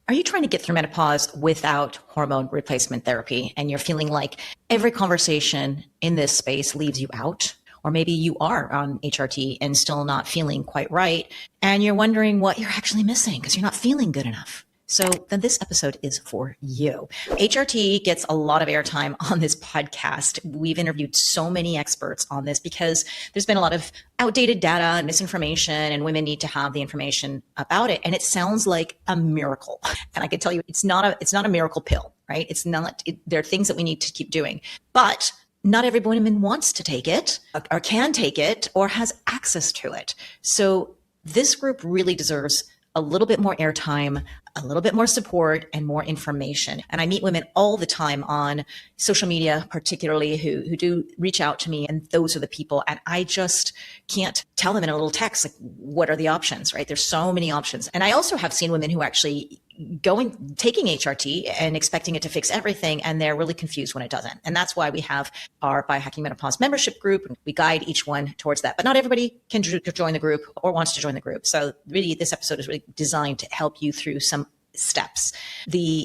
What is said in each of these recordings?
Are you trying to get through menopause without hormone replacement therapy and you're feeling like every conversation in this space leaves you out? Or maybe you are on HRT and still not feeling quite right, and you're wondering what you're actually missing because you're not feeling good enough. So then this episode is for you. HRT gets a lot of airtime on this podcast. We've interviewed so many experts on this because there's been a lot of outdated data and misinformation, and women need to have the information about it. And it sounds like a miracle. And I can tell you, it's not a miracle pill, right? There are things that we need to keep doing, but not every woman wants to take it or can take it or has access to it. So this group really deserves a little bit more airtime, a little bit more support, and more information. And I meet women all the time on social media, particularly who do reach out to me, and those are the people. And I just can't tell them in a little text, like, what are the options, right? There's so many options. And I also have seen women who actually taking HRT and expecting it to fix everything, and they're really confused when it doesn't. And that's why we have our Biohacking Menopause membership group, and we guide each one towards that. But not everybody can join the group or wants to join the group. So really, this episode is really designed to help you through some steps.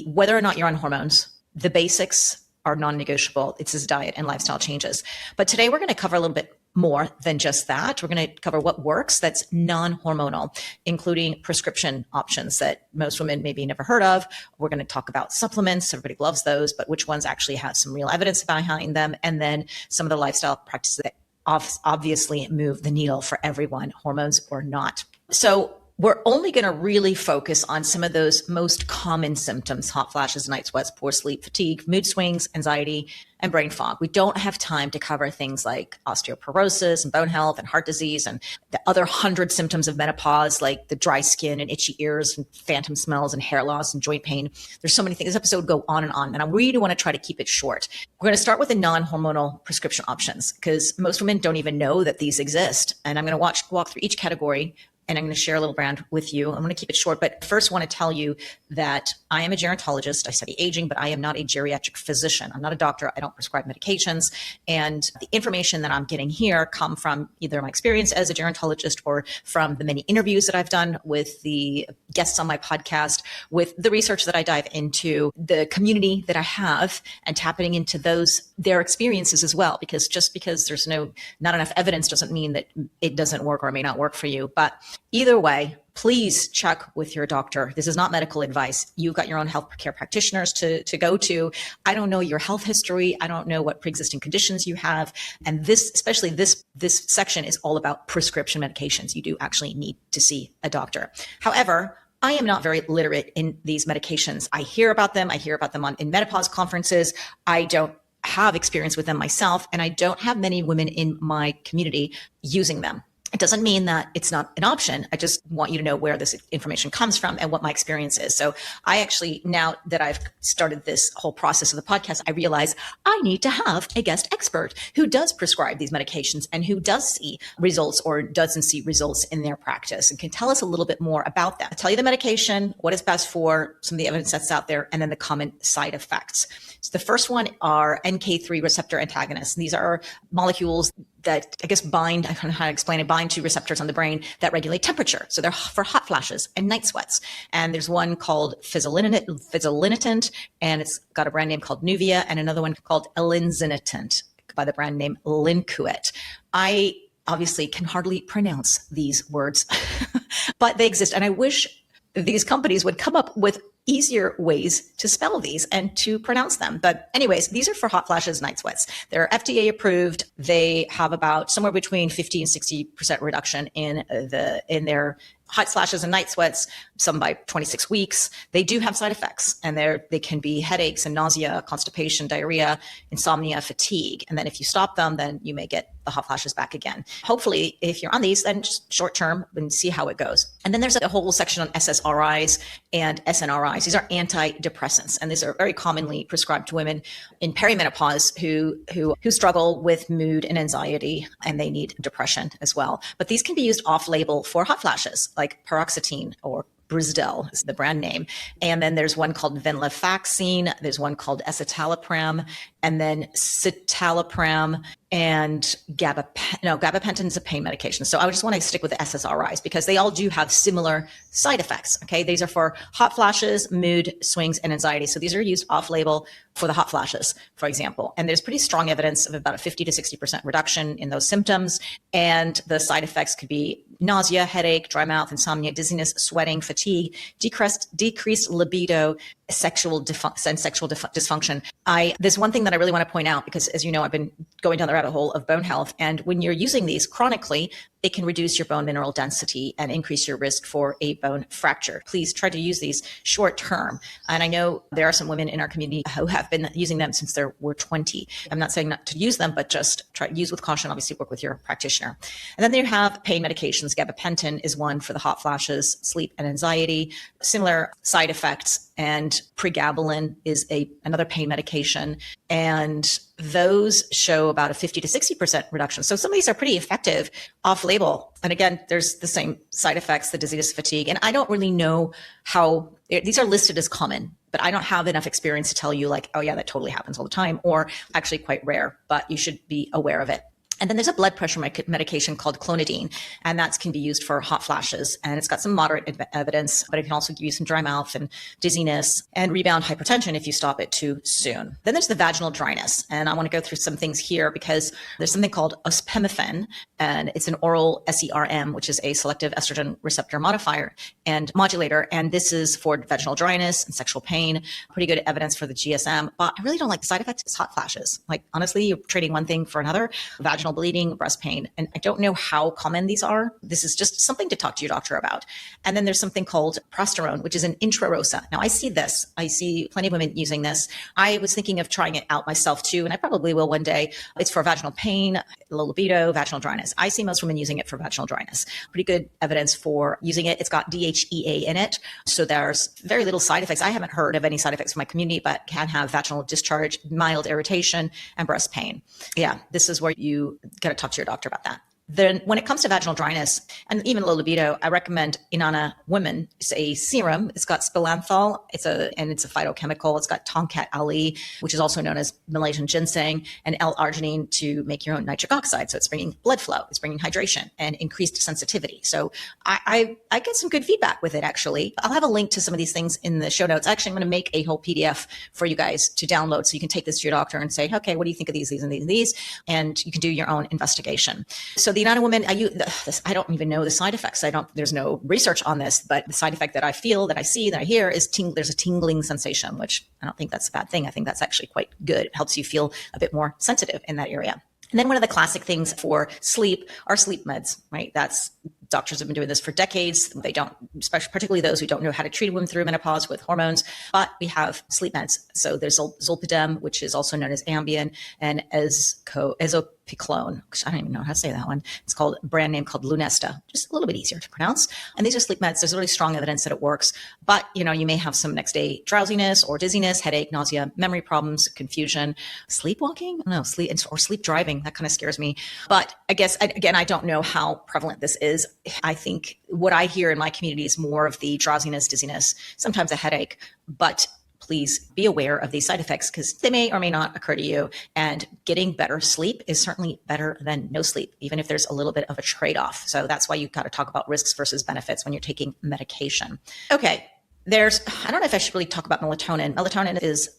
Whether or not you're on hormones, the basics are non-negotiable. It's this diet and lifestyle changes. But today we're going to cover a little bit more than just that. We're going to cover what works that's non-hormonal, including prescription options that most women maybe never heard of. We're going to talk about supplements. Everybody loves those, but which ones actually have some real evidence behind them. And then some of the lifestyle practices that obviously move the needle for everyone, hormones or not. So we're only going to really focus on some of those most common symptoms: hot flashes, night sweats, poor sleep, fatigue, mood swings, anxiety, and brain fog. We don't have time to cover things like osteoporosis and bone health and heart disease and the other 100 symptoms of menopause, like the dry skin and itchy ears and phantom smells and hair loss and joint pain. There's so many things. This episode would go on, and I really want to try to keep it short. We're going to start with the non-hormonal prescription options because most women don't even know that these exist. And I'm going to walk through each category, and I'm going to share a little brand with you. I'm going to keep it short, but first I want to tell you that I am a gerontologist. I study aging, but I am not a geriatric physician. I'm not a doctor. I don't prescribe medications. And the information that I'm getting here come from either my experience as a gerontologist or from the many interviews that I've done with the guests on my podcast, with the research that I dive into, the community that I have, and tapping into their experiences as well. Because just because there's not enough evidence doesn't mean that it doesn't work or may not work for you. But either way, please check with your doctor. This is not medical advice. You've got your own health care practitioners to go to. I don't know your health history. I don't know what pre-existing conditions you have. And especially this section is all about prescription medications. You do actually need to see a doctor. However, I am not very literate in these medications. I hear about them. I hear about them in menopause conferences. I don't have experience with them myself, and I don't have many women in my community using them. It doesn't mean that it's not an option. I just want you to know where this information comes from and what my experience is. So I actually, now that I've started this whole process of the podcast, I realize I need to have a guest expert who does prescribe these medications and who does see results or doesn't see results in their practice and can tell us a little bit more about that. I'll tell you the medication, what it's best for, some of the evidence that's out there, and then the common side effects. So the first one are NK3 receptor antagonists. These are molecules that I guess I don't know how to explain it, bind to receptors on the brain that regulate temperature. So they're for hot flashes and night sweats. And there's one called fezolinetant, and it's got a brand name called Nuvia, and another one called elinzanetant by the brand name Linkuit. I obviously can hardly pronounce these words, but they exist. And I wish these companies would come up with easier ways to spell these and to pronounce them. But anyways, these are for hot flashes, night sweats. They're FDA approved. They have about somewhere between 50 and 60% reduction in their hot flashes and night sweats, some by 26 weeks. They do have side effects, and they can be headaches and nausea, constipation, diarrhea, insomnia, fatigue. And then if you stop them, then you may get the hot flashes back again. Hopefully, if you're on these, then just short term and see how it goes. And then there's a whole section on SSRIs and SNRIs. These are antidepressants, and these are very commonly prescribed to women in perimenopause who struggle with mood and anxiety, and they need depression as well. But these can be used off-label for hot flashes, like paroxetine or Brisdel is the brand name. And then there's one called venlafaxine. There's one called escitalopram. and then citalopram and gabapentin is a pain medication. So I just want to stick with the SSRIs because they all do have similar side effects. Okay. These are for hot flashes, mood swings, and anxiety. So these are used off label for the hot flashes, for example. And there's pretty strong evidence of about a 50 to 60% reduction in those symptoms. And the side effects could be nausea, headache, dry mouth, insomnia, dizziness, sweating, fatigue, decreased libido, sexual dysfunction. There's one thing that I really want to point out because, as you know, I've been going down the rabbit hole of bone health. And when you're using these chronically, it can reduce your bone mineral density and increase your risk for a bone fracture. Please try to use these short term. And I know there are some women in our community who have been using them since they were 20. I'm not saying not to use them, but just try to use with caution. Obviously, work with your practitioner. And then they have pain medications. Gabapentin is one for the hot flashes, sleep, and anxiety. Similar side effects. And pregabalin is another pain medication. And those show about a 50 to 60% reduction. So some of these are pretty effective off label. And again, there's the same side effects, the dizziness, fatigue. And I don't really know how these are listed as common, but I don't have enough experience to tell you like, oh yeah, that totally happens all the time, or actually quite rare, but you should be aware of it. And then there's a blood pressure medication called clonidine, and that can be used for hot flashes. And it's got some moderate evidence, but it can also give you some dry mouth and dizziness and rebound hypertension if you stop it too soon. Then there's the vaginal dryness. And I want to go through some things here because there's something called ospemifene, and it's an oral SERM, which is a selective estrogen receptor modifier and modulator. And this is for vaginal dryness and sexual pain. Pretty good evidence for the GSM, but I really don't like the side effects. It's hot flashes. Like honestly, you're trading one thing for another. Vaginal bleeding, breast pain. And I don't know how common these are. This is just something to talk to your doctor about. And then there's something called prosterone, which is an intrarosa. Now I see this. I see plenty of women using this. I was thinking of trying it out myself too, and I probably will one day. It's for vaginal pain, low libido, vaginal dryness. I see most women using it for vaginal dryness. Pretty good evidence for using it. It's got DHEA in it. So there's very little side effects. I haven't heard of any side effects from my community, but can have vaginal discharge, mild irritation, and breast pain. Yeah, this is where you got to talk to your doctor about that. Then when it comes to vaginal dryness and even low libido, I recommend Inanna Women. It's a serum. It's got spilanthol. It's a phytochemical. It's got Tongkat Ali, which is also known as Malaysian ginseng, and L-arginine to make your own nitric oxide. So it's bringing blood flow. It's bringing hydration and increased sensitivity. So I get some good feedback with it, actually. I'll have a link to some of these things in the show notes. Actually, I'm going to make a whole PDF for you guys to download so you can take this to your doctor and say, okay, what do you think of these, and these? And you can do your own investigation. So the Inanna Women, I don't even know the side effects. There's no research on this, but the side effect that I feel, that I see, that I hear is there's a tingling sensation, which I don't think that's a bad thing. I think that's actually quite good. It helps you feel a bit more sensitive in that area. And then one of the classic things for sleep are sleep meds, right? Doctors have been doing this for decades. They don't, especially particularly those who don't know how to treat a woman through menopause with hormones, but we have sleep meds. So there's zolpidem, which is also known as Ambien, and ezopiclone. I don't even know how to say that one. It's called a brand name called Lunesta, just a little bit easier to pronounce. And these are sleep meds. There's really strong evidence that it works, but you may have some next day drowsiness or dizziness, headache, nausea, memory problems, confusion, sleepwalking, or sleep driving. That kind of scares me. But I guess, again, I don't know how prevalent this is. I think what I hear in my community is more of the drowsiness, dizziness, sometimes a headache, but please be aware of these side effects because they may or may not occur to you. And getting better sleep is certainly better than no sleep, even if there's a little bit of a trade-off. So that's why you've got to talk about risks versus benefits when you're taking medication. Okay, I don't know if I should really talk about melatonin. Melatonin is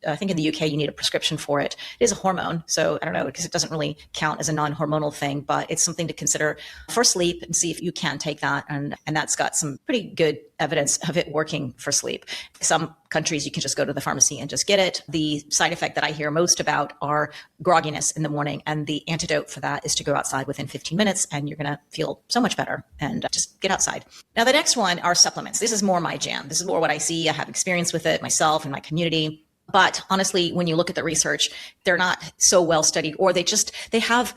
I think in the UK, you need a prescription for it. It is a hormone. So I don't know, because it doesn't really count as a non-hormonal thing, but it's something to consider for sleep and see if you can take that. And that's got some pretty good evidence of it working for sleep. Some countries, you can just go to the pharmacy and just get it. The side effect that I hear most about are grogginess in the morning. And the antidote for that is to go outside within 15 minutes and you're going to feel so much better, and just get outside. Now, the next one are supplements. This is more my jam. This is more what I see. I have experience with it myself and my community. But honestly, when you look at the research, they're not so well studied, or they have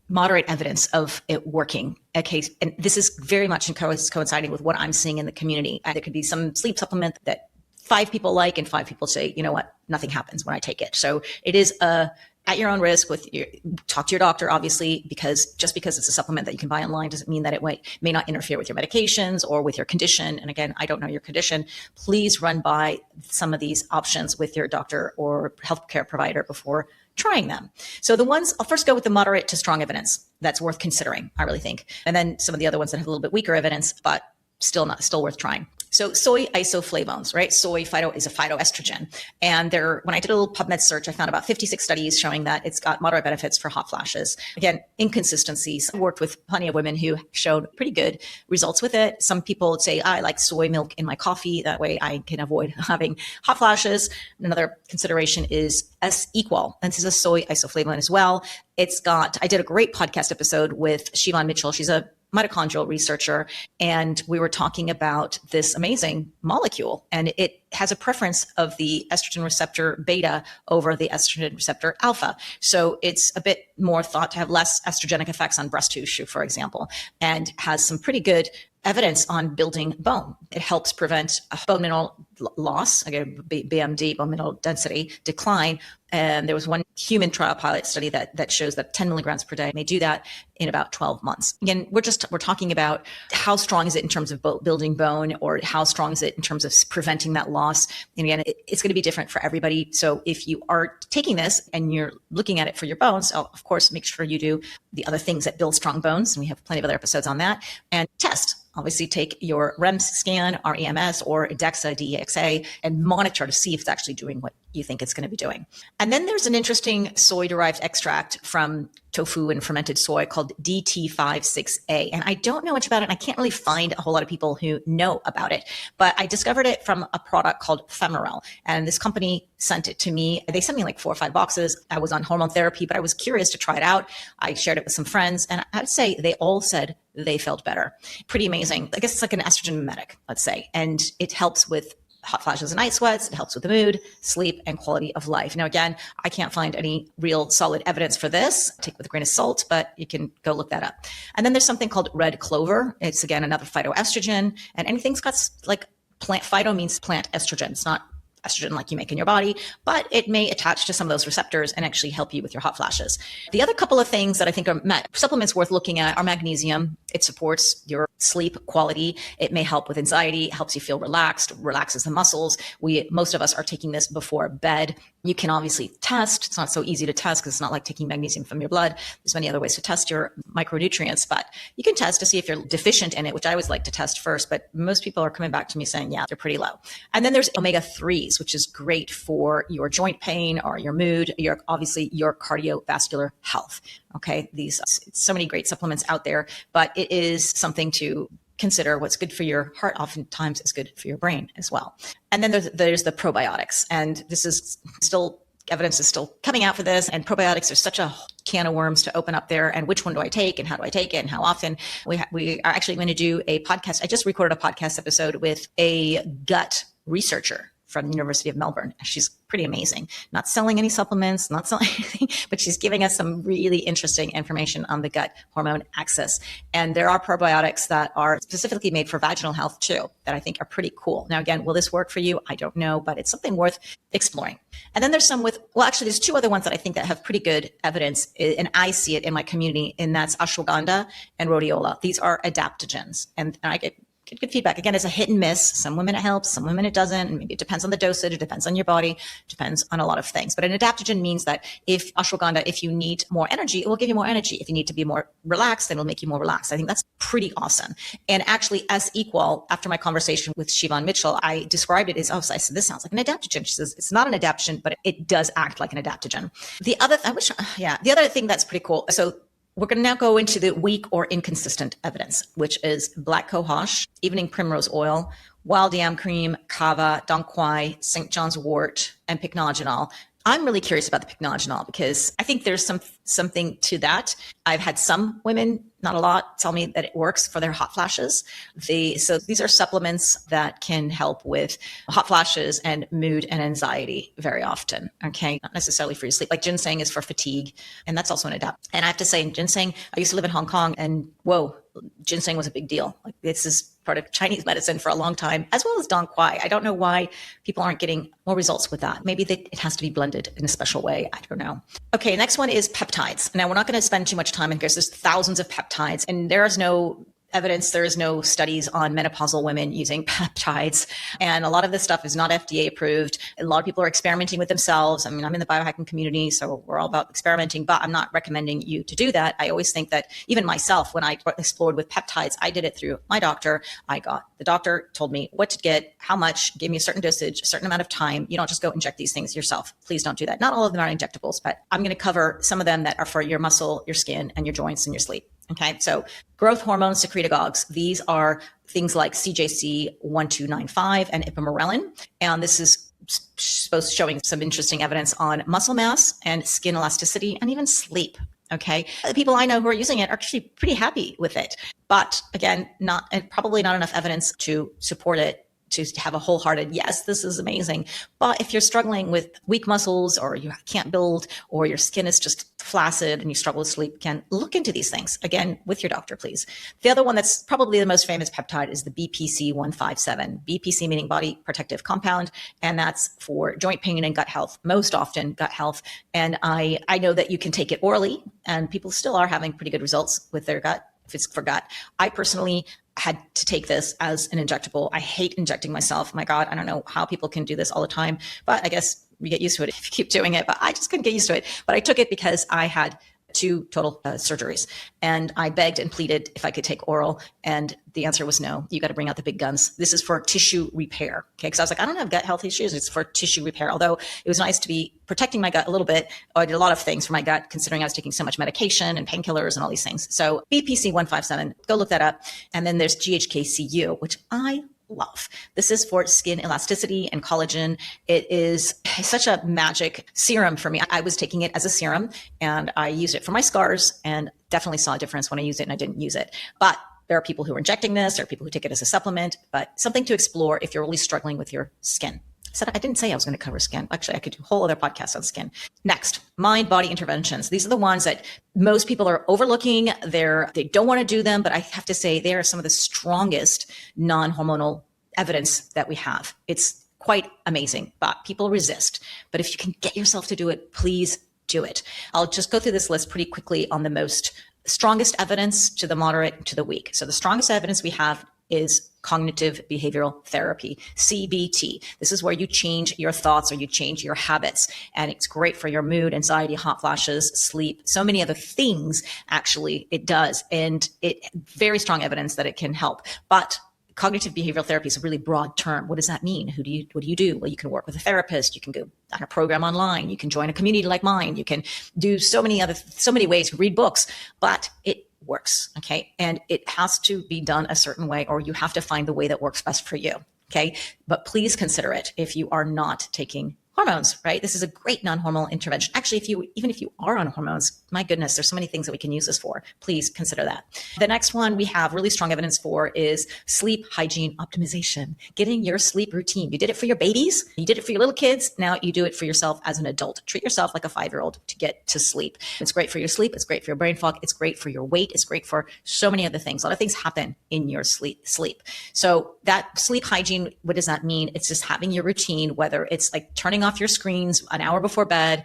moderate evidence of it working. Okay, and this is very much coinciding with what I'm seeing in the community. There could be some sleep supplement that 5 people like and 5 people say, you know what, nothing happens when I take it. So it is a at your own risk talk to your doctor, obviously, because just because it's a supplement that you can buy online doesn't mean that it may not interfere with your medications or with your condition. And again, I don't know your condition. Please run by some of these options with your doctor or healthcare provider before trying them. So I'll first go with the moderate to strong evidence that's worth considering, I really think. And then some of the other ones that have a little bit weaker evidence, but still worth trying. So soy isoflavones, right? Soy is a phytoestrogen. And when I did a little PubMed search, I found about 56 studies showing that it's got moderate benefits for hot flashes. Again, inconsistencies. I worked with plenty of women who showed pretty good results with it. Some people would say, I like soy milk in my coffee. That way I can avoid having hot flashes. Another consideration is S-Equal. And this is a soy isoflavone as well. I did a great podcast episode with Siobhan Mitchell. She's a mitochondrial researcher, and we were talking about this amazing molecule, and it has a preference of the estrogen receptor beta over the estrogen receptor alpha. So it's a bit more thought to have less estrogenic effects on breast tissue, for example, and has some pretty good evidence on building bone. It helps prevent bone mineral loss, again, BMD, bone mineral density decline. And there was one human trial pilot study that shows that 10 milligrams per day may do that in about 12 months. Again, we're talking about how strong is it in terms of building bone, or how strong is it in terms of preventing that loss. And again, it's going to be different for everybody. So if you are taking this and you're looking at it for your bones, of course, make sure you do the other things that build strong bones. And we have plenty of other episodes on that. And test. Obviously, take your REMS scan, REMS, or DEXA, DEXA, and monitor to see if it's actually doing what you think it's going to be doing. And then there's an interesting soy-derived extract from tofu and fermented soy called DT56A. And I don't know much about it. And I can't really find a whole lot of people who know about it. But I discovered it from a product called Femoral. And this company sent it to me. They sent me like 4 or 5 boxes. I was on hormone therapy, but I was curious to try it out. I shared it with some friends. And I'd say they all said they felt better. Pretty amazing. I guess it's like an estrogen mimetic, let's say. And it helps with hot flashes and night sweats. It helps with the mood, sleep, and quality of life. Now, again, I can't find any real solid evidence for this. Take it with a grain of salt, but you can go look that up. And then there's something called red clover. It's, again, another phytoestrogen. And anything's got like phyto means plant estrogen. It's not estrogen like you make in your body, but it may attach to some of those receptors and actually help you with your hot flashes. The other couple of things that I think are supplements worth looking at are magnesium. It supports your sleep quality. It may help with anxiety, helps you feel relaxed, relaxes the muscles. Most of us are taking this before bed. You can obviously test. It's not so easy to test because it's not like taking magnesium from your blood. There's many other ways to test your micronutrients, but you can test to see if you're deficient in it, which I always like to test first, but most people are coming back to me saying, yeah, they're pretty low. And then there's omega-3s, which is great for your joint pain or your mood, obviously your cardiovascular health. Okay. So many great supplements out there, but it is something to consider. What's good for your heart oftentimes is good for your brain as well. And then there's the probiotics, and evidence is still coming out for this. And probiotics are such a can of worms to open up there. And which one do I take, and how do I take it, and how often? We are actually going to do a podcast. I just recorded a podcast episode with a gut researcher from the University of Melbourne. She's pretty amazing. Not selling any supplements, not selling anything, but she's giving us some really interesting information on the gut hormone axis. And there are probiotics that are specifically made for vaginal health too, that I think are pretty cool. Now, again, will this work for you? I don't know, but it's something worth exploring. And then there's there's 2 other ones that I think that have pretty good evidence, and I see it in my community, and that's Ashwagandha and Rhodiola. These are adaptogens, and I get good feedback. Again, it's a hit and miss. Some women it helps, some women it doesn't. And maybe it depends on the dosage, it depends on your body, depends on a lot of things. But an adaptogen means that if ashwagandha, if you need more energy, it will give you more energy. If you need to be more relaxed, then it'll make you more relaxed. I think that's pretty awesome. And actually, S-Equal, after my conversation with Siobhan Mitchell, I described it as, I said, this sounds like an adaptogen. She says, it's not an adaptogen, but it does act like an adaptogen. The other thing that's pretty cool. So we're going to now go into the weak or inconsistent evidence, which is black cohosh, evening primrose oil, wild yam cream, kava, dong quai, St. John's wort, and pycnogenol. I'm really curious about the pycnogenol because I think there's something to that. I've had some women not a lot, tell me that it works for their hot flashes. So these are supplements that can help with hot flashes and mood and anxiety very often. Okay. Not necessarily for your sleep. Like ginseng is for fatigue, and that's also an adapt. And I have to say, ginseng, I used to live in Hong Kong, and whoa, ginseng was a big deal. Like this is part of Chinese medicine for a long time, as well as Dong Quai. I don't know why people aren't getting more results with that. Maybe it has to be blended in a special way. I don't know. Okay, next one is peptides. Now, we're not going to spend too much time in because there's thousands of peptides, and there is no evidence, there is no studies on menopausal women using peptides. And a lot of this stuff is not FDA approved. A lot of people are experimenting with themselves. I mean, I'm in the biohacking community, so we're all about experimenting, but I'm not recommending you to do that. I always think that even myself, when I explored with peptides, I did it through my doctor. The doctor told me what to get, how much, gave me a certain dosage, a certain amount of time. You don't just go inject these things yourself. Please don't do that. Not all of them are injectables, but I'm going to cover some of them that are for your muscle, your skin, and your joints and your sleep. Okay, so growth hormone secretagogues. These are things like CJC 1295 and ipamorelin. And this is supposed showing some interesting evidence on muscle mass and skin elasticity and even sleep. Okay, the people I know who are using it are actually pretty happy with it. But again, probably not enough evidence to support it, to have a wholehearted, yes, this is amazing. But if you're struggling with weak muscles, or you can't build, or your skin is just flaccid and you struggle with sleep, can look into these things again with your doctor, please. The other one that's probably the most famous peptide is the BPC 157. BPC meaning body protective compound, and that's for joint pain and gut health, most often gut health. And I know that you can take it orally, and people still are having pretty good results with their gut if it's for gut. I personally had to take this as an injectable. I hate injecting myself. My God, I don't know how people can do this all the time, but I guess we get used to it if you keep doing it. But I just couldn't get used to it. But I took it because I had 2 total surgeries, and I begged and pleaded if I could take oral, and the answer was no. You got to bring out the big guns. This is for tissue repair. Okay, because I was like, I don't have gut health issues. It's for tissue repair. Although it was nice to be protecting my gut a little bit. I did a lot of things for my gut, considering I was taking so much medication and painkillers and all these things. So BPC 157, go look that up. And then there's GHKCU, which I love. This is for skin elasticity and collagen. It is such a magic serum for me. I was taking it as a serum, and I used it for my scars, and definitely saw a difference when I used it and I didn't use it. But there are people who are injecting this, there are people who take it as a supplement, but something to explore if you're really struggling with your skin. I didn't say I was going to cover skin. Actually, I could do a whole other podcast on skin. Next, mind-body interventions. These are the ones that most people are overlooking. They don't want to do them, but I have to say they are some of the strongest non-hormonal evidence that we have. It's quite amazing, but people resist. But if you can get yourself to do it, please do it. I'll just go through this list pretty quickly on the strongest evidence to the moderate to the weak. So the strongest evidence we have is cognitive behavioral therapy, CBT. This is where you change your thoughts or you change your habits. And it's great for your mood, anxiety, hot flashes, sleep, so many other things. Actually, it does. And very strong evidence that it can help. But cognitive behavioral therapy is a really broad term. What does that mean? What do you do? Well, you can work with a therapist. You can go on a program online. You can join a community like mine. You can do so many ways, read books, but it works. Okay. And it has to be done a certain way, or you have to find the way that works best for you. Okay. But please consider it if you are not taking hormones, right? This is a great non-hormonal intervention. Actually, even if you are on hormones, my goodness, there's so many things that we can use this for. Please consider that. The next one we have really strong evidence for is sleep hygiene optimization, getting your sleep routine. You did it for your babies. You did it for your little kids. Now you do it for yourself as an adult. Treat yourself like a 5-year-old to get to sleep. It's great for your sleep. It's great for your brain fog. It's great for your weight. It's great for so many other things. A lot of things happen in your sleep. So that sleep hygiene, what does that mean? It's just having your routine, whether it's like turning off your screens an hour before bed,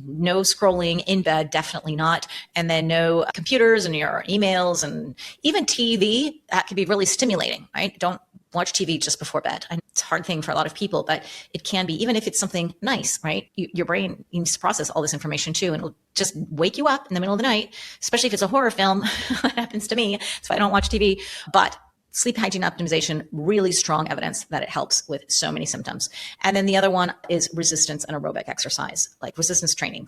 no scrolling in bed, definitely not. And then no computers and your emails and even TV. That can be really stimulating, right? Don't watch TV just before bed. And it's a hard thing for a lot of people, but it can be, even if it's something nice, right? Your brain needs to process all this information too, and it'll just wake you up in the middle of the night, especially if it's a horror film. That happens to me, so I don't watch TV. But sleep hygiene optimization, really strong evidence that it helps with so many symptoms. And then the other one is resistance and aerobic exercise, like resistance training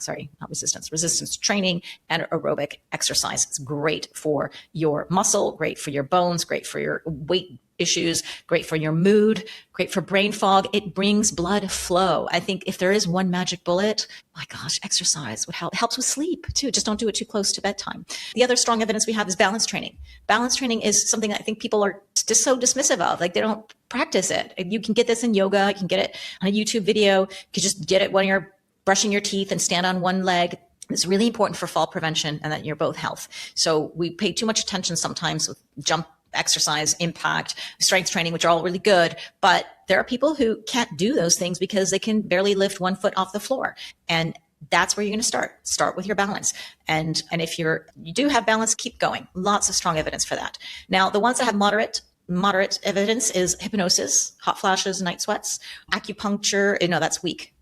and aerobic exercise. It's great for your muscle, great for your bones, great for your weight issues, great for your mood, great for brain fog. It brings blood flow. I think if there is one magic bullet, my gosh, exercise would help. It helps with sleep too. Just don't do it too close to bedtime. The other strong evidence we have is balance training. Balance training is something that I think people are just so dismissive of. Like they don't practice it. You can get this in yoga. You can get it on a YouTube video. You can just get it when you're brushing your teeth and stand on one leg. It's really important for fall prevention and that you're both health. So we pay too much attention sometimes with jump exercise, impact, strength training, which are all really good. But there are people who can't do those things because they can barely lift 1 foot off the floor. And that's where you're going to start. Start with your balance. And if you do have balance, keep going. Lots of strong evidence for that. Now, the ones that have moderate evidence is hypnosis, hot flashes, night sweats, acupuncture. No, that's weak.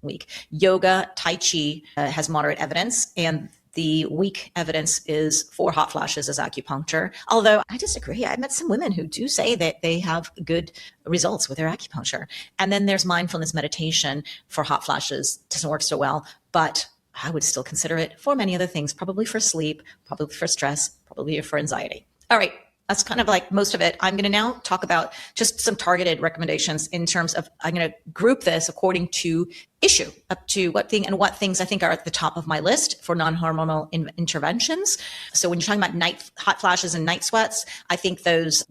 Yoga, Tai Chi has moderate evidence, and the weak evidence is for hot flashes as acupuncture. Although I disagree. I met some women who do say that they have good results with their acupuncture. And then there's mindfulness meditation for hot flashes. Doesn't work so well, but I would still consider it for many other things, probably for sleep, probably for stress, probably for anxiety. All right. That's kind of like most of it. I'm going to now talk about just some targeted recommendations in terms of, I'm going to group this according to issue, up to what things I think are at the top of my list for non-hormonal interventions. So when you're talking about hot flashes and night sweats, I think those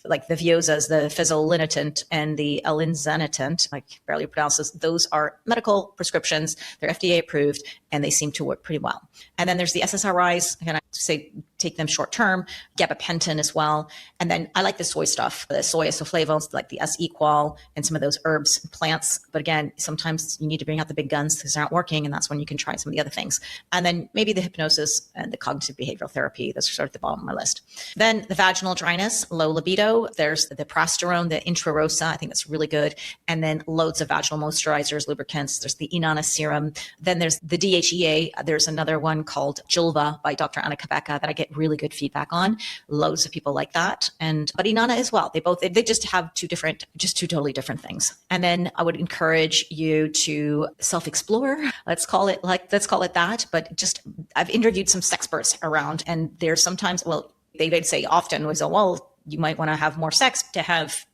like the Viozas, the fezolinetant and the elinzanetant, I can barely pronounce those are medical prescriptions. They're FDA approved and they seem to work pretty well. And then there's the SSRIs, and I say take them short term, gabapentin as well. And then I like the soy stuff, the soy isoflavones, like the S-Equal and some of those herbs and plants. But again, sometimes you need to bring out the big guns because they're not working, and that's when you can try some of the other things. And then maybe the hypnosis and the cognitive behavioral therapy. Those are sort of the bottom of my list. Then the vaginal dryness, low libido. There's the prosterone, the Intrarosa. I think that's really good. And then loads of vaginal moisturizers, lubricants. There's the Inanna serum. Then there's the DHEA. There's another one called Julva by Dr. Anna Kabeka that I get really good feedback on. Loads of people like that. But Inanna as well. They just have two totally different things. And then I would encourage you to self-explore. Let's call it that. But just, I've interviewed some sexperts around, and there's sometimes, they'd say often was, you might want to have more sex to have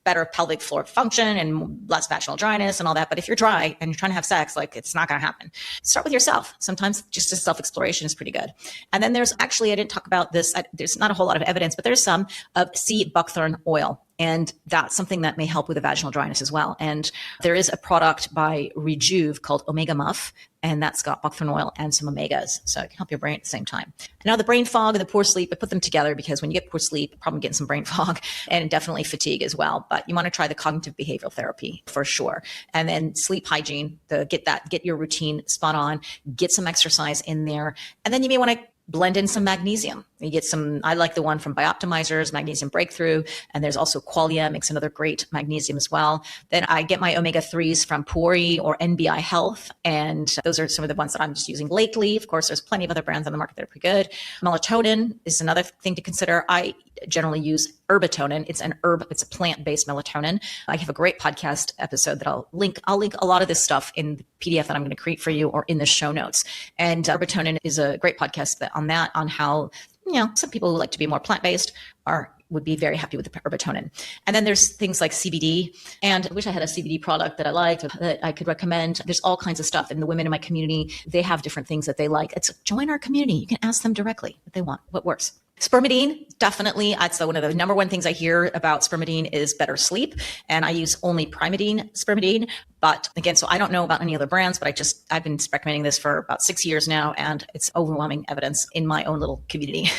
better pelvic floor function and less vaginal dryness and all that. But if you're dry and you're trying to have sex, it's not going to happen. Start with yourself. Sometimes just a self-exploration is pretty good. And then there's actually, I didn't talk about this. There's not a whole lot of evidence, but there's some of sea buckthorn oil. And that's something that may help with the vaginal dryness as well. And there is a product by Rejuve called Omega Muff, and that's got buckthorn oil and some omegas. So it can help your brain at the same time. Now the brain fog and the poor sleep, I put them together because when you get poor sleep, you're probably getting some brain fog and definitely fatigue as well. But you want to try the cognitive behavioral therapy for sure. And then sleep hygiene, get your routine spot on, get some exercise in there. And then you may want to blend in some magnesium. You get I like the one from Bioptimizers, Magnesium Breakthrough, and there's also Qualia, makes another great magnesium as well. Then I get my omega-3s from Pori or NBI Health, and those are some of the ones that I'm just using lately. Of course, there's plenty of other brands on the market that are pretty good. Melatonin is another thing to consider. I generally use Herbatonin. It's an herb. It's a plant-based melatonin. I have a great podcast episode that I'll link a lot of this stuff in the PDF that I'm going to create for you or in the show notes. And Herbatonin is a great podcast on how, some people who like to be more plant-based would be very happy with the Herbatonin. And then there's things like CBD. And I wish I had a CBD product that I liked that I could recommend. There's all kinds of stuff. And the women in my community, they have different things that they like. Join our community. You can ask them directly what they want, what works. Spermidine, definitely. That's one of the number one things I hear about spermidine is better sleep. And I use only spermidine. But again, so I don't know about any other brands, but I've been recommending this for about 6 years now, and it's overwhelming evidence in my own little community.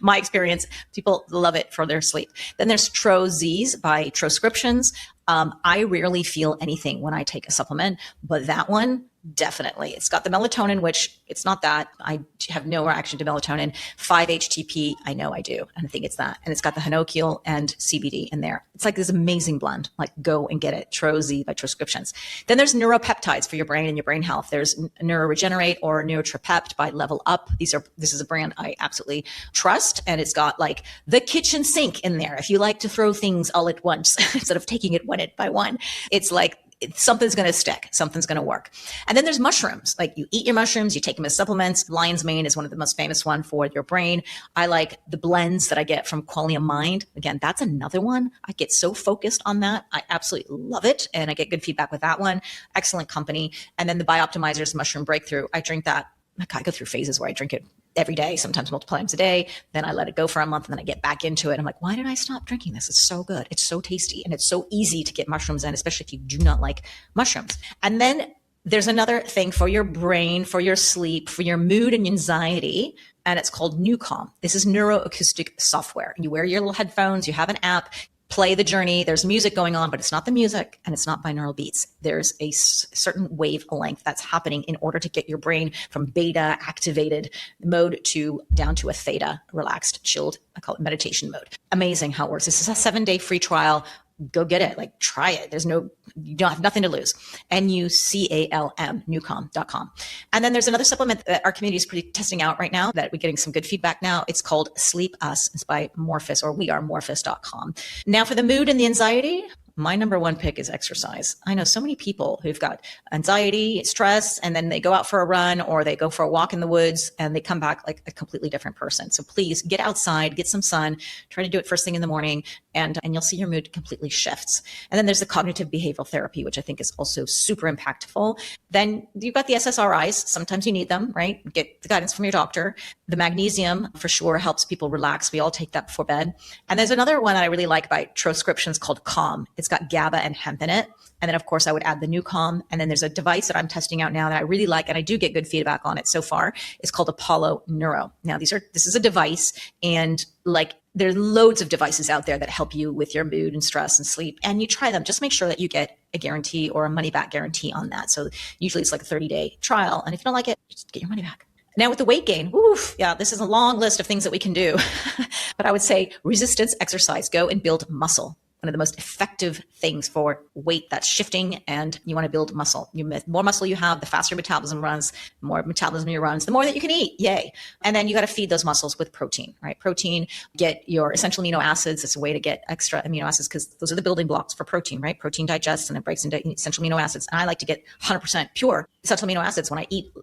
my experience, people love it for their sleep. Then there's Tro-Z's by Troscriptions. I rarely feel anything when I take a supplement, but that one, definitely. It's got the melatonin, which it's not that. I have no reaction to melatonin. 5-HTP, I know I do. And I think it's that. And it's got the Hinokial and CBD in there. It's like this amazing blend. Go and get it. Tro-Z by Troscriptions. Then there's neuropeptides for your brain and your brain health. There's NeuroRegenerate or Neurotripept by Level Up. This is a brand I absolutely trust. And it's got the kitchen sink in there. If you like to throw things all at once instead of taking it one by one, it's something's going to stick, something's going to work. And then there's mushrooms. Like you eat your mushrooms, you take them as supplements. Lion's mane is one of the most famous one for your brain. I like the blends that I get from Qualia Mind. Again, that's another one. I get so focused on that. I absolutely love it. And I get good feedback with that one. Excellent company. And then the Bioptimizers Mushroom Breakthrough. I drink that. I go through phases where I drink it every day, sometimes multiple times a day. Then I let it go for a month and then I get back into it. I'm like, why did I stop drinking this? It's so good. It's so tasty. And it's so easy to get mushrooms in, especially if you do not like mushrooms. And then there's another thing for your brain, for your sleep, for your mood and anxiety. And it's called NuCalm. This is neuroacoustic software. You wear your little headphones, you have an app, play the journey. There's music going on, but it's not the music and it's not binaural beats. There's a certain wavelength that's happening in order to get your brain from beta activated mode to down to a theta relaxed, chilled, I call it meditation mode. Amazing how it works. This is a 7-day free trial. Go get it. Like try it. You don't have nothing to lose. NuCalm, NuCalm.com. And then there's another supplement that our community is pretty testing out right now that we're getting some good feedback now. It's called Sleep Us. It's by Morphus or wearemorphus.com. Now for the mood and the anxiety, my number one pick is exercise. I know so many people who've got anxiety, stress, and then they go out for a run or they go for a walk in the woods and they come back like a completely different person. So please get outside, get some sun, try to do it first thing in the morning, and you'll see your mood completely shifts. And then there's the cognitive behavioral therapy, which I think is also super impactful. Then you've got the SSRIs. Sometimes you need them, right? Get the guidance from your doctor. The magnesium for sure helps people relax. We all take that before bed. And there's another one that I really like by Transcriptions called Calm. It's got GABA and hemp in it. And then, of course, I would add the NuCalm. And then there's a device that I'm testing out now that I really like, and I do get good feedback on it so far. It's called Apollo Neuro. Now, this is a device, and like there's loads of devices out there that help you with your mood and stress and sleep. And you try them. Just make sure that you get a guarantee or a money-back guarantee on that. So usually it's like a 30-day trial. And if you don't like it, just get your money back. Now with the weight gain, this is a long list of things that we can do. But I would say resistance exercise, go and build muscle. One of the most effective things for weight that's shifting, and you want to build muscle. The more muscle you have, the faster metabolism runs. The more metabolism you runs, the more that you can eat. Yay. And then you got to feed those muscles with protein, right? Protein, get your essential amino acids. It's a way to get extra amino acids because those are the building blocks for protein, right? Protein digests and it breaks into essential amino acids. And I like to get 100% pure essential amino acids when I eat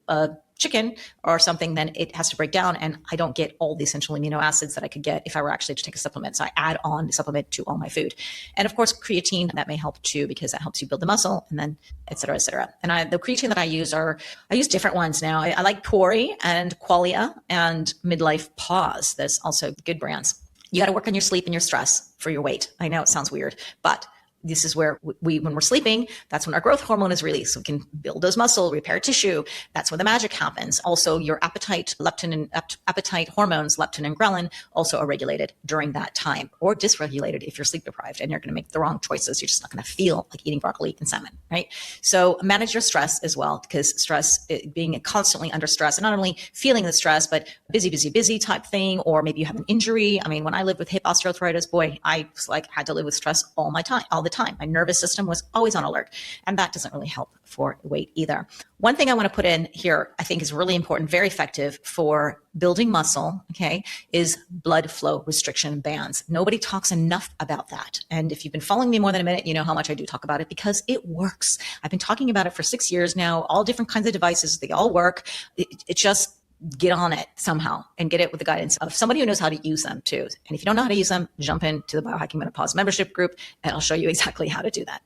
chicken or something, then it has to break down and I don't get all the essential amino acids that I could get if I were actually to take a supplement. So I add on the supplement to all my food. And of course, creatine, that may help too, because that helps you build the muscle, and then et cetera, et cetera. And the creatine that I use different ones now. I like Pori and Qualia and Midlife Pause. There's also good brands. You got to work on your sleep and your stress for your weight. I know it sounds weird, but this is where when we're sleeping, that's when our growth hormone is released. So we can build those muscle, repair tissue. That's when the magic happens. Also, your appetite, leptin and appetite hormones, leptin and ghrelin, also are regulated during that time, or dysregulated if you're sleep deprived and you're going to make the wrong choices. You're just not going to feel like eating broccoli and salmon, right? So manage your stress as well, because stress, being constantly under stress, and not only feeling the stress, but busy type thing, or maybe you have an injury. I mean, when I lived with hip osteoarthritis, boy, I had to live with stress all the time. My nervous system was always on alert, and that doesn't really help for weight either. One thing I want to put in here, I think is really important, very effective for building muscle, okay, is blood flow restriction bands. Nobody talks enough about that. And if you've been following me more than a minute, you know how much I do talk about it because it works. I've been talking about it for 6 years now, all different kinds of devices. They all work. It just get on it somehow and get it with the guidance of somebody who knows how to use them too. And if you don't know how to use them, jump into the Biohacking Menopause membership group and I'll show you exactly how to do that.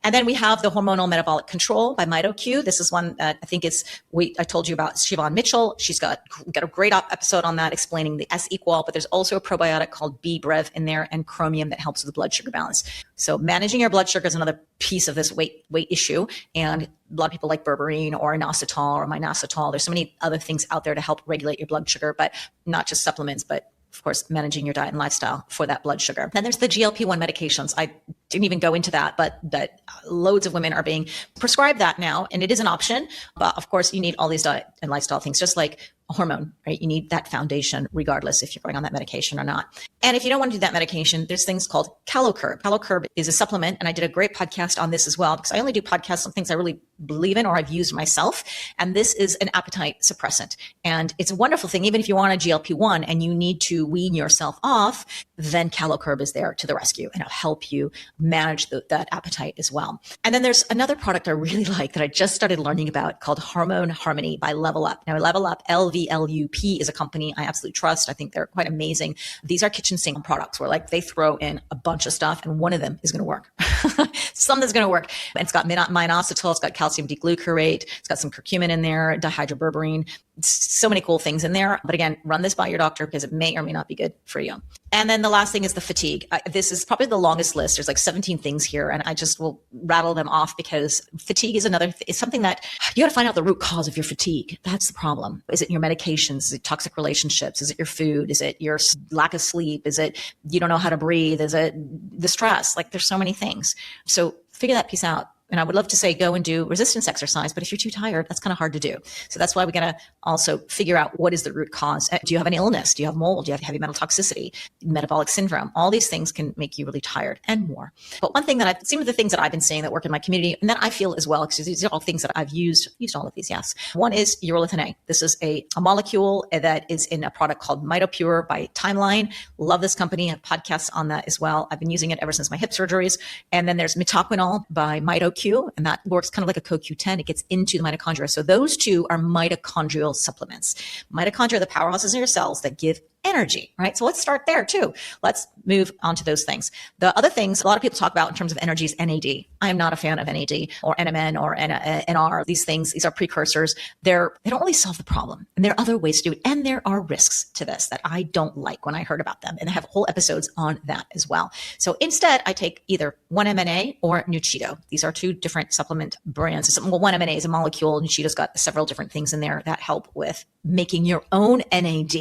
And then we have the Hormonal Metabolic Control by MitoQ. This is one that I think I told you about Siobhan Mitchell. She's got a great episode on that explaining the S equal, but there's also a probiotic called B-Brev in there and chromium that helps with the blood sugar balance. So managing your blood sugar is another piece of this weight issue. And a lot of people like berberine or inositol or minositol. There's so many other things out there to help regulate your blood sugar, but not just supplements, but of course, managing your diet and lifestyle for that blood sugar. Then there's the GLP-1 medications. I didn't even go into that, but that loads of women are being prescribed that now, and it is an option. But of course, you need all these diet and lifestyle things, just like a hormone, right? You need that foundation regardless if you're going on that medication or not. And if you don't want to do that medication, there's things called CaloCurb. CaloCurb is a supplement, and I did a great podcast on this as well, because I only do podcasts on things I really believe in or I've used myself. And this is an appetite suppressant. And it's a wonderful thing. Even if you want a GLP-1 and you need to wean yourself off, then CaloCurb is there to the rescue, and it'll help you manage that appetite as well. And then there's another product I really like that I just started learning about called Hormone Harmony by Level Up. Now, Level Up, LVLUP, is a company I absolutely trust. I think they're quite amazing. These are kitchen sink products where like they throw in a bunch of stuff and one of them is going to work. Something's going to work. And it's got minoxidil, it's got calcium D-glucarate, it's got some curcumin in there, dihydroberberine, so many cool things in there. But again, run this by your doctor because it may or may not be good for you. And then the last thing is the fatigue. This is probably the longest list. There's like 17 things here, and I just will rattle them off because fatigue is it's something that you got to find out the root cause of your fatigue. That's the problem. Is it your medications? Is it toxic relationships? Is it your food? Is it your lack of sleep? Is it you don't know how to breathe? Is it the stress? Like there's so many things. So figure that piece out. And I would love to say go and do resistance exercise, but if you're too tired, that's kind of hard to do. So that's why we got to also figure out what is the root cause. Do you have an illness? Do you have mold? Do you have heavy metal toxicity, metabolic syndrome? All these things can make you really tired and more. But one thing that I've seen with the things that I've been saying that work in my community and that I feel as well, because these are all things that I've used all of these, yes. One is urolithin A. This is a molecule that is in a product called MitoPure by Timeline. Love this company. I have podcasts on that as well. I've been using it ever since my hip surgeries. And then there's metoquinol by MitoQ, and that works kind of like a CoQ10. It gets into the mitochondria. So those two are mitochondrial supplements. Mitochondria are the powerhouses in your cells that give energy, right? So let's start there too. Let's move on to those things. The other things a lot of people talk about in terms of energy is NAD. I am not a fan of NAD or NMN or NR. These things, these are precursors. They don't really solve the problem. And there are other ways to do it. And there are risks to this that I don't like when I heard about them. And I have whole episodes on that as well. So instead, I take either 1-MNA or NuCheto. These are two different supplement brands. Well, 1-MNA is a molecule. NuCheto's got several different things in there that help with making your own NAD.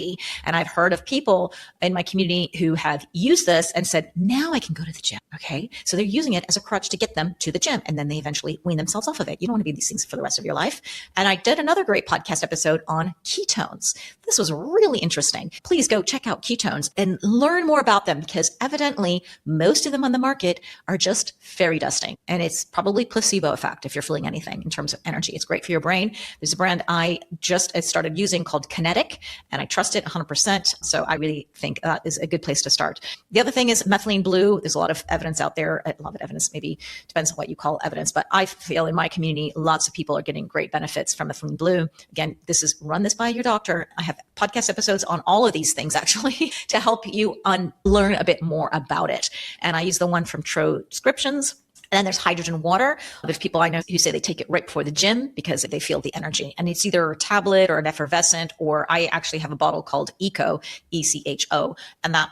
And I've heard of people in my community who have used this and said, now I can go to the gym. Okay. So they're using it as a crutch to get them to the gym. And then they eventually wean themselves off of it. You don't want to be these things for the rest of your life. And I did another great podcast episode on ketones. This was really interesting. Please go check out ketones and learn more about them because evidently most of them on the market are just fairy dusting. And it's probably placebo effect if you're feeling anything in terms of energy. It's great for your brain. There's a brand I just started using called Kinetic, and I trust it 100%. So I really think that is a good place to start. The other thing is methylene blue. There's a lot of evidence out there. A lot of evidence, maybe depends on what you call evidence, but I feel in my community, lots of people are getting great benefits from methylene blue. Again, run this by your doctor. I have podcast episodes on all of these things actually to help you learn a bit more about it. And I use the one from Transcriptions. And then there's hydrogen water. There's people I know who say they take it right before the gym because they feel the energy. And it's either a tablet or an effervescent, or I actually have a bottle called Echo, ECHO. And that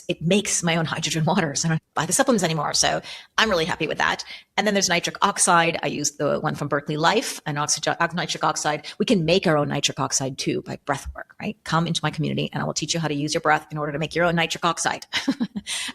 it makes my own hydrogen water. So I don't buy the supplements anymore. So I'm really happy with that. And then there's nitric oxide. I use the one from Berkeley Life and nitric oxide. We can make our own nitric oxide too by breath work, right? Come into my community and I will teach you how to use your breath in order to make your own nitric oxide.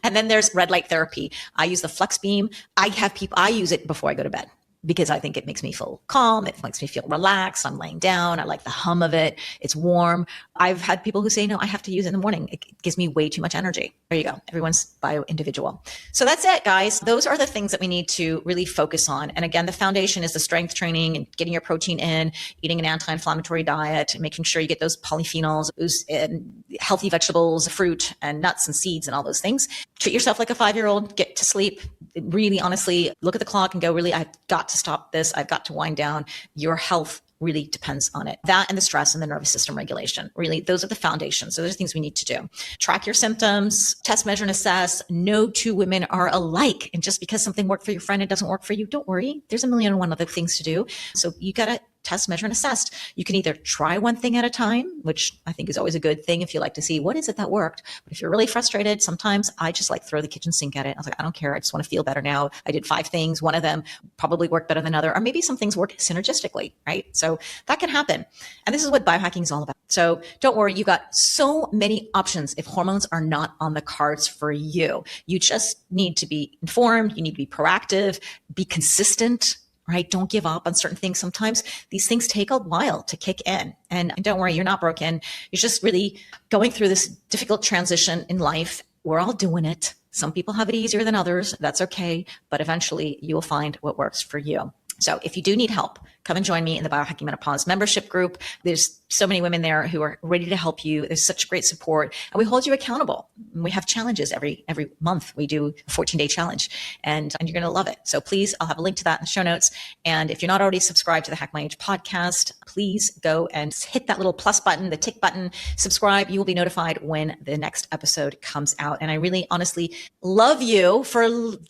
And then there's red light therapy. I use the Flex Beam. I use it before I go to bed because I think it makes me feel calm. It makes me feel relaxed. I'm laying down. I like the hum of it. It's warm. I've had people who say, no, I have to use it in the morning. It gives me way too much energy. There you go. Everyone's bio-individual. So that's it, guys. Those are the things that we need to really focus on. And again, the foundation is the strength training and getting your protein in, eating an anti-inflammatory diet, making sure you get those polyphenols, and healthy vegetables, fruit and nuts and seeds and all those things. Treat yourself like a 5-year-old. Get to sleep. Really, honestly, look at the clock and go, really, I've got to stop this. I've got to wind down. Your health really depends on it. That and the stress and the nervous system regulation. Really, those are the foundations. So those are things we need to do. Track your symptoms, test, measure, and assess. No two women are alike. And just because something worked for your friend, it doesn't work for you, don't worry. There's 1,000,001 other things to do. So you got to test, measure, and assess. You can either try one thing at a time, which I think is always a good thing if you like to see what is it that worked. But if you're really frustrated, sometimes I just like throw the kitchen sink at it. I was like, I don't care. I just want to feel better now. I did 5 things. One of them probably worked better than another, or maybe some things work synergistically, right? So that can happen. And this is what biohacking is all about. So don't worry. You got so many options if hormones are not on the cards for you. You just need to be informed. You need to be proactive, be consistent. right? Don't give up on certain things. Sometimes these things take a while to kick in. And don't worry, you're not broken. You're just really going through this difficult transition in life. We're all doing it. Some people have it easier than others. That's okay. But eventually you will find what works for you. So if you do need help, come and join me in the Biohacking Menopause membership group. There's so many women there who are ready to help you. There's such great support, and we hold you accountable. We have challenges every month. We do a 14-day challenge, and you're going to love it. So please, I'll have a link to that in the show notes. And if you're not already subscribed to the Hack My Age podcast, please go and hit that little plus button, the tick button, subscribe. You will be notified when the next episode comes out. And I really honestly love you for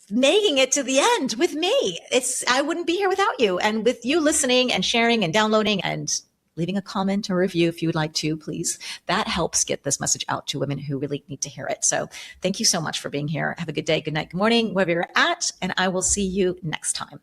making it to the end with me. I wouldn't be here without you, and with you listening and sharing and downloading and leaving a comment or review if you would like to, please. That helps get this message out to women who really need to hear it. So thank you so much for being here. Have a good day, good night, good morning, wherever you're at, and I will see you next time.